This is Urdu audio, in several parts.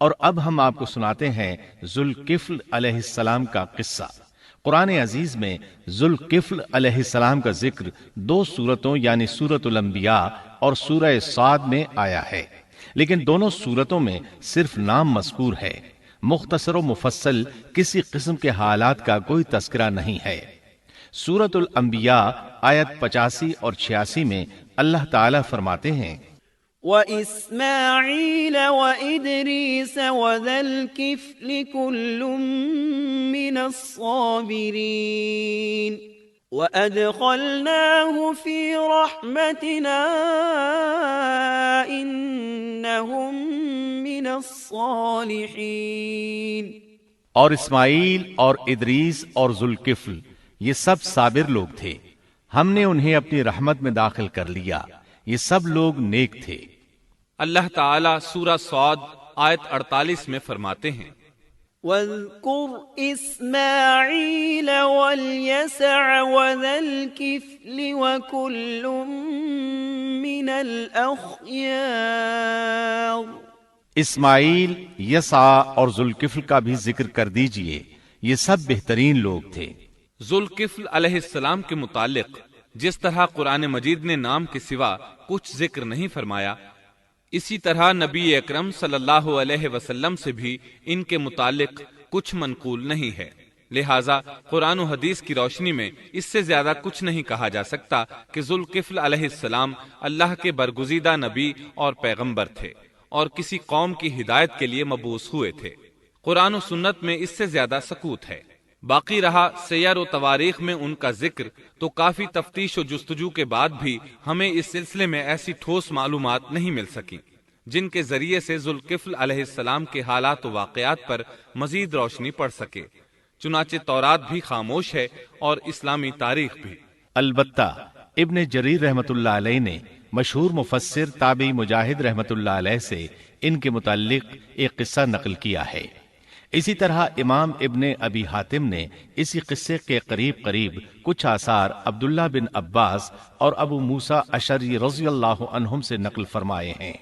اور اب ہم آپ کو سناتے ہیں ذوالکفل علیہ السلام کا قصہ۔ قرآن عزیز میں ذوالکفل علیہ السلام کا ذکر 2 سورتوں یعنی سورۃ الانبیاء اور سورہ صاد میں آیا ہے، لیکن دونوں سورتوں میں صرف نام مذکور ہے، مختصر و مفصل کسی قسم کے حالات کا کوئی تذکرہ نہیں ہے۔ سورۃ الانبیاء آیت 85 اور 86 میں اللہ تعالیٰ فرماتے ہیں وَإِسْمَاعِيلَ وَإِدْرِيسَ وَذَا الْكِفْلِ كُلٌّ مِّنَ الصَّابِرِينَ وَأَدْخَلْنَاهُ فِي رَحْمَتِنَا إِنَّهُم مِّنَ الصَّالِحِينَ۔ اور اسماعیل اور ادریس اور ذوالکفل یہ سب صابر لوگ تھے، ہم نے انہیں اپنی رحمت میں داخل کر لیا، یہ سب لوگ نیک تھے۔ اللہ تعالیٰ سورہ صاد آیت 48 میں فرماتے ہیں وَاذْكُرْ إِسْمَاعِيلَ وَالْيَسَعَ وَذَا الْكِفْلِ وَكُلٌّ مِّنَ الْأَخْيَارِ۔ اسماعیل، یسع اور ذوالکفل کا بھی ذکر کر دیجئے، یہ سب بہترین لوگ تھے۔ ذوالکفل علیہ السلام کے متعلق جس طرح قرآن مجید نے نام کے سوا کچھ ذکر نہیں فرمایا، اسی طرح نبی اکرم صلی اللہ علیہ وسلم سے بھی ان کے متعلق کچھ منقول نہیں ہے، لہٰذا قرآن و حدیث کی روشنی میں اس سے زیادہ کچھ نہیں کہا جا سکتا کہ ذوالکفل علیہ السلام اللہ کے برگزیدہ نبی اور پیغمبر تھے اور کسی قوم کی ہدایت کے لیے مبعوث ہوئے تھے۔ قرآن و سنت میں اس سے زیادہ سکوت ہے۔ باقی رہا سیر و تواریخ میں ان کا ذکر، تو کافی تفتیش و جستجو کے بعد بھی ہمیں اس سلسلے میں ایسی ٹھوس معلومات نہیں مل سکی جن کے ذریعے سے ذوالکفل علیہ السلام کے حالات و واقعات پر مزید روشنی پڑ سکے، چنانچہ تورات بھی خاموش ہے اور اسلامی تاریخ بھی۔ البتہ ابن جریر رحمت اللہ علیہ نے مشہور مفسر تابعی مجاہد رحمت اللہ علیہ سے ان کے متعلق ایک قصہ نقل کیا ہے۔ اسی طرح امام ابن ابی حاتم نے اسی قصے کے قریب کچھ آثار عبداللہ بن عباس اور ابو موسیٰ اشعری رضی اللہ عنہم سے نقل فرمائے ہیں۔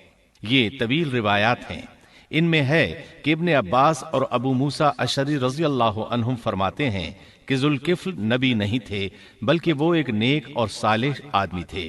یہ طویل روایات ہیں۔ ان میں ہے کہ ابن عباس اور ابو موسیٰ اشعری رضی اللہ عنہم فرماتے ہیں کہ ذوالکفل نبی نہیں تھے، بلکہ وہ ایک نیک اور صالح آدمی تھے۔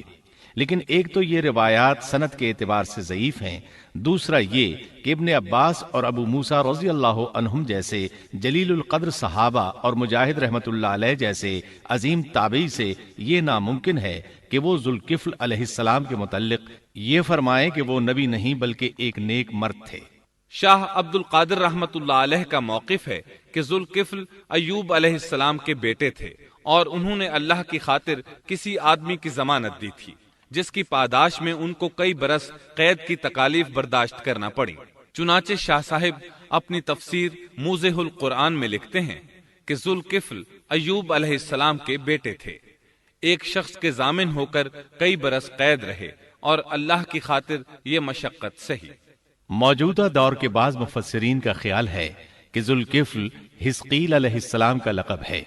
لیکن ایک تو یہ روایات سند کے اعتبار سے ضعیف ہیں، دوسرا یہ کہ ابن عباس اور ابو موسیٰ رضی اللہ عنہم جیسے جلیل القدر صحابہ اور مجاہد رحمت اللہ علیہ جیسے عظیم تابعی سے یہ ناممکن ہے کہ وہ ذوالکفل علیہ السلام کے متعلق یہ فرمائیں کہ وہ نبی نہیں بلکہ ایک نیک مرد تھے۔ شاہ عبد القادر رحمت اللہ علیہ کا موقف ہے کہ ذوالکفل ایوب علیہ السلام کے بیٹے تھے اور انہوں نے اللہ کی خاطر کسی آدمی کی ضمانت دی تھی جس کی پاداش میں ان کو کئی برس قید کی تکالیف برداشت کرنا پڑی۔ چنانچہ شاہ صاحب اپنی تفسیر موضح القرآن میں لکھتے ہیں کہ ذوالکفل ایوب علیہ السلام کے بیٹے تھے، ایک شخص کے ضامن ہو کر کئی برس قید رہے اور اللہ کی خاطر یہ مشقت سہی۔ موجودہ دور کے بعض مفسرین کا خیال ہے کہ ذوالکفل حزقیل علیہ السلام کا لقب ہے۔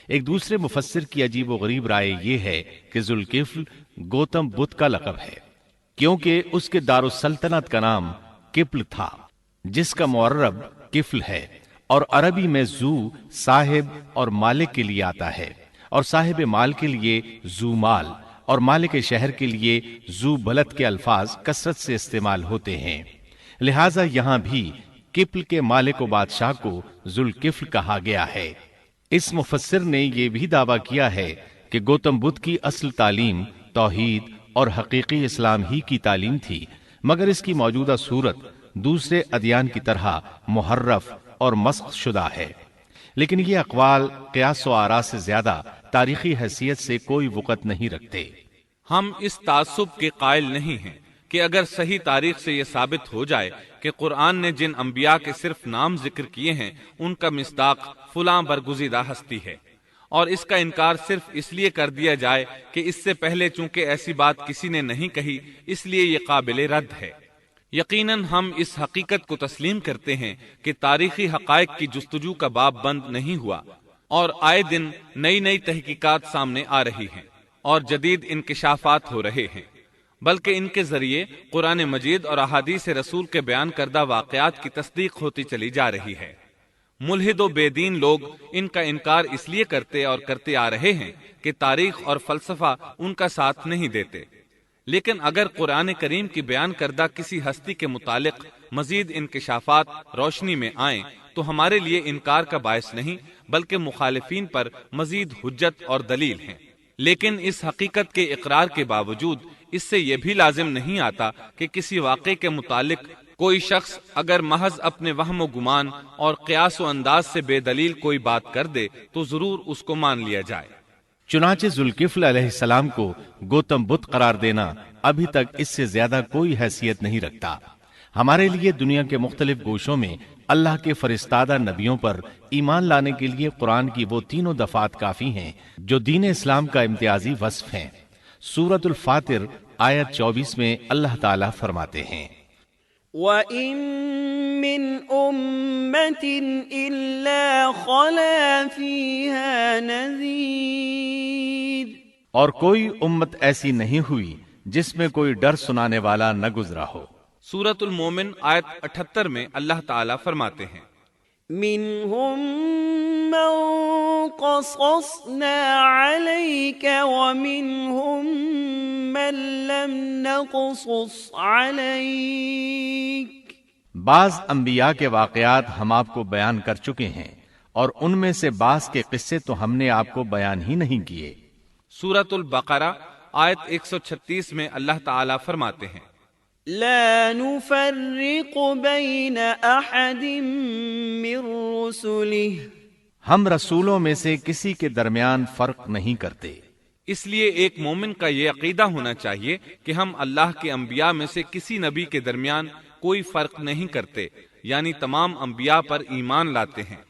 ایک دوسرے مفسر کی عجیب و غریب رائے یہ ہے کہ ذوالکفل گوتم بدھ کا لقب ہے، کیونکہ اس کے دارالسلطنت کا نام کفل تھا، جس کا معرب کفل ہے، اور عربی میں ذو صاحب اور مالک کے لیے آتا ہے، اور صاحب مال کے لیے ذو مال اور مالک شہر کے لیے ذو بلد کے الفاظ کثرت سے استعمال ہوتے ہیں، لہٰذا یہاں بھی کفل کے مالک و بادشاہ کو ذوالکفل کہا گیا ہے۔ اس مفسر نے یہ بھی دعویٰ کیا ہے کہ گوتم بدھ کی اصل تعلیم توحید اور حقیقی اسلام ہی کی تعلیم تھی، مگر اس کی موجودہ صورت دوسرے ادیان کی طرح محرف اور مسخ شدہ ہے۔ لیکن یہ اقوال قیاس و آراء سے زیادہ تاریخی حیثیت سے کوئی وقت نہیں رکھتے۔ ہم اس تعصب کے قائل نہیں ہیں کہ اگر صحیح تاریخ سے یہ ثابت ہو جائے کہ قرآن نے جن انبیاء کے صرف نام ذکر کیے ہیں ان کا مصداق فلاں برگزیدہ ہستی ہے، اور اس کا انکار صرف اس لیے کر دیا جائے کہ اس سے پہلے چونکہ ایسی بات کسی نے نہیں کہی اس لیے یہ قابل رد ہے۔ یقیناً ہم اس حقیقت کو تسلیم کرتے ہیں کہ تاریخی حقائق کی جستجو کا باب بند نہیں ہوا، اور آئے دن نئی نئی تحقیقات سامنے آ رہی ہیں اور جدید انکشافات ہو رہے ہیں۔ بلکہ ان کے ذریعے قرآن مجید اور احادیث رسول کے بیان کردہ واقعات کی تصدیق ہوتی چلی جا رہی ہے۔ ملحد و بے دین لوگ ان کا انکار اس لیے کرتے اور کرتے آ رہے ہیں کہ تاریخ اور فلسفہ ان کا ساتھ نہیں دیتے، لیکن اگر قرآن کریم کی بیان کردہ کسی ہستی کے متعلق مزید انکشافات روشنی میں آئیں تو ہمارے لیے انکار کا باعث نہیں بلکہ مخالفین پر مزید حجت اور دلیل ہیں۔ لیکن اس حقیقت کے اقرار کے باوجود اس سے یہ بھی لازم نہیں آتا کہ کسی واقعے کے متعلق کوئی شخص اگر محض اپنے وہم و گمان اور قیاس و انداز سے بے دلیل کوئی بات کر دے تو ضرور اس کو مان لیا جائے۔ چنانچہ ذوالکفل علیہ السلام کو گوتم بدھ قرار دینا ابھی تک اس سے زیادہ کوئی حیثیت نہیں رکھتا۔ ہمارے لیے دنیا کے مختلف گوشوں میں اللہ کے فرستادہ نبیوں پر ایمان لانے کے لیے قرآن کی وہ تینوں دفعات کافی ہیں جو دین اسلام کا امتیازی وصف ہیں۔ سورۃ الفاتر آیت 24 میں اللہ تعالیٰ فرماتے ہیں، وَإِن مِّنْ أُمَّةٍ إِلَّا خَلَا فِيهَا نَذِيرٌ، اور کوئی امت ایسی نہیں ہوئی جس میں کوئی ڈر سنانے والا نہ گزرا ہو۔ سورۃ المومن آیت 78 میں اللہ تعالیٰ فرماتے ہیں، مِّنْهُم مَّن قَصَصْنَا عَلَيْكَ وَمِنْهُم مَّن لَّمْ نَقْصُصْ عَلَيْكَ، بعض انبیاء کے واقعات ہم آپ کو بیان کر چکے ہیں اور ان میں سے بعض کے قصے تو ہم نے آپ کو بیان ہی نہیں کیے۔ سورۃ البقرہ آیت 136 میں اللہ تعالیٰ فرماتے ہیں، لا نفرق بین احد من رسله، ہم رسولوں میں سے کسی کے درمیان فرق نہیں کرتے۔ اس لیے ایک مومن کا یہ عقیدہ ہونا چاہیے کہ ہم اللہ کے انبیاء میں سے کسی نبی کے درمیان کوئی فرق نہیں کرتے، یعنی تمام انبیاء پر ایمان لاتے ہیں۔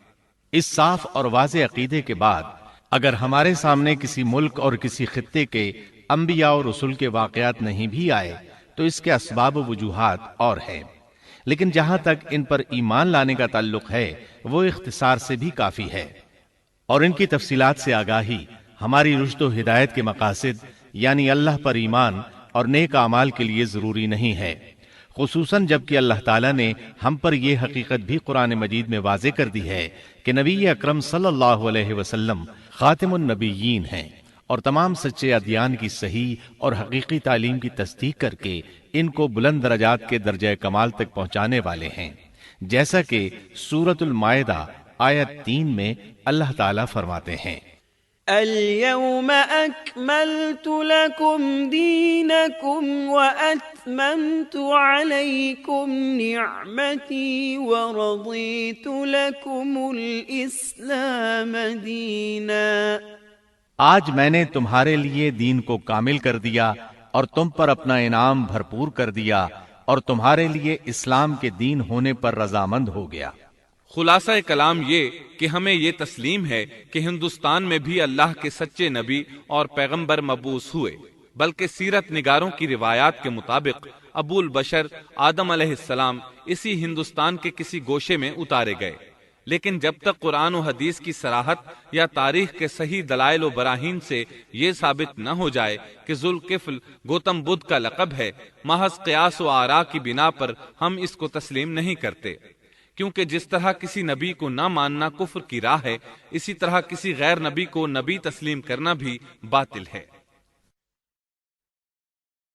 اس صاف اور واضح عقیدے کے بعد اگر ہمارے سامنے کسی ملک اور کسی خطے کے انبیاء اور رسول کے واقعات نہیں بھی آئے تو اس کے اسباب و وجوہات اور ہیں، لیکن جہاں تک ان پر ایمان لانے کا تعلق ہے وہ اختصار سے بھی کافی ہے، اور ان کی تفصیلات سے آگاہی ہماری رشد و ہدایت کے مقاصد یعنی اللہ پر ایمان اور نیک اعمال کے لیے ضروری نہیں ہے، خصوصاً جبکہ اللہ تعالیٰ نے ہم پر یہ حقیقت بھی قرآن مجید میں واضح کر دی ہے کہ نبی اکرم صلی اللہ علیہ وسلم خاتم النبیین ہیں اور تمام سچے ادیان کی صحیح اور حقیقی تعلیم کی تصدیق کر کے ان کو بلند درجات کے درجہ کمال تک پہنچانے والے ہیں، جیسا کہ سورۃ المائدہ آیت 3 میں اللہ تعالیٰ فرماتے ہیں، اليوم اکملت لکم دینکم واتممت علیکم نعمتی ورضیت لکم الاسلام دینا، آج میں نے تمہارے لیے دین کو کامل کر دیا اور تم پر اپنا انعام بھرپور کر دیا اور تمہارے لیے اسلام کے دین ہونے پر رضامند ہو گیا۔ خلاصہ کلام یہ کہ ہمیں یہ تسلیم ہے کہ ہندوستان میں بھی اللہ کے سچے نبی اور پیغمبر مبعوث ہوئے، بلکہ سیرت نگاروں کی روایات کے مطابق ابو البشر آدم علیہ السلام اسی ہندوستان کے کسی گوشے میں اتارے گئے، لیکن جب تک قرآن و حدیث کی صراحت یا تاریخ کے صحیح دلائل و براہین سے یہ ثابت نہ ہو جائے کہ ذوالکفل گوتم بدھ کا لقب ہے، محض قیاس و آراء کی بنا پر ہم اس کو تسلیم نہیں کرتے، کیونکہ جس طرح کسی نبی کو نہ ماننا کفر کی راہ ہے، اسی طرح کسی غیر نبی کو نبی تسلیم کرنا بھی باطل ہے۔